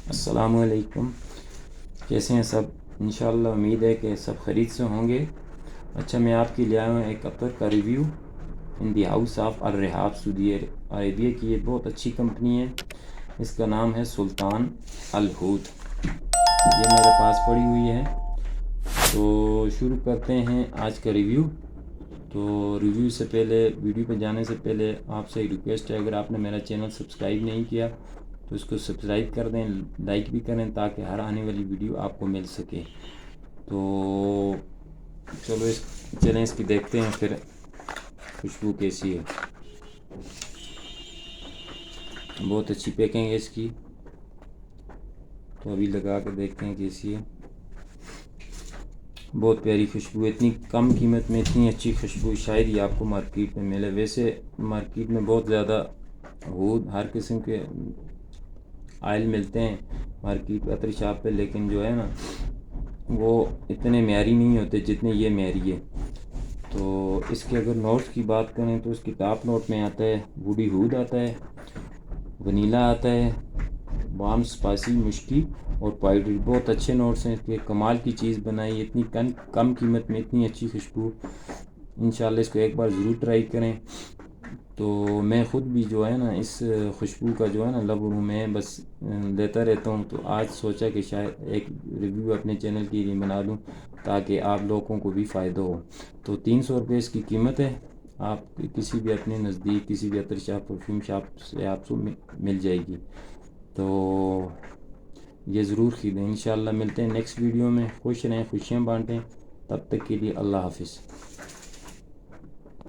السلام علیکم، کیسے ہیں سب؟ انشاءاللہ امید ہے کہ سب خرید سے ہوں گے۔ اچھا، میں آپ کے لیے آیا ہوں ایک عطر کا review in the house of Al Rehab Saudi Arabia کی۔ یہ بہت اچھی کمپنی ہے، اس کا نام ہے سلطان العود۔ یہ میرے پاس پڑی ہوئی ہے، تو شروع کرتے ہیں آج کا ریویو۔ تو ریویو سے پہلے، ویڈیو پہ جانے سے پہلے آپ سے ریکویسٹ ہے، اگر آپ نے میرا چینل سبسکرائب نہیں کیا تو اس کو سبسکرائب کر دیں، لائک بھی کریں تاکہ ہر آنے والی ویڈیو آپ کو مل سکے۔ تو چلو چلیں اس کی دیکھتے ہیں پھر خوشبو کیسی ہے۔ بہت اچھی پیکنگ ہے اس کی، تو ابھی لگا کے دیکھتے ہیں کیسی ہے۔ بہت پیاری خوشبو ہے، اتنی کم قیمت میں اتنی اچھی خوشبو شاید ہی آپ کو مارکیٹ میں ملے۔ ویسے مارکیٹ میں بہت زیادہ عود ہر قسم کے آئل ملتے ہیں مارکیٹ عطر شاپ پہ، لیکن جو ہے نا وہ اتنے معیاری نہیں ہوتے جتنے یہ معیاری ہے۔ تو اس کے اگر نوٹس کی بات کریں تو اس کی ٹاپ نوٹ میں آتا ہے ووڈی عود آتا ہے، ونیلا آتا ہے، وارم اسپائسی مشکی اور پائڈری۔ بہت اچھے نوٹس ہیں اس کے، کمال کی چیز بنائی، اتنی کم قیمت میں اتنی اچھی خوشبو۔ انشاءاللہ اس کو ایک بار ضرور ٹرائی کریں۔ تو میں خود بھی جو ہے نا اس خوشبو کا جو ہے نا لب ہوں، میں بس لیتا رہتا ہوں۔ تو آج سوچا کہ شاید ایک ریویو اپنے چینل کے لیے بنا لوں تاکہ آپ لوگوں کو بھی فائدہ ہو۔ تو 300 روپے اس کی قیمت ہے، آپ کسی بھی اپنے نزدیک کسی بھی عطر شاپ پرفیوم شاپ سے آپ کو مل جائے گی۔ تو یہ ضرور خریدیں۔ انشاءاللہ ملتے ہیں نیکسٹ ویڈیو میں۔ خوش رہیں، خوشیاں بانٹیں، تب تک کے لیے اللہ حافظ۔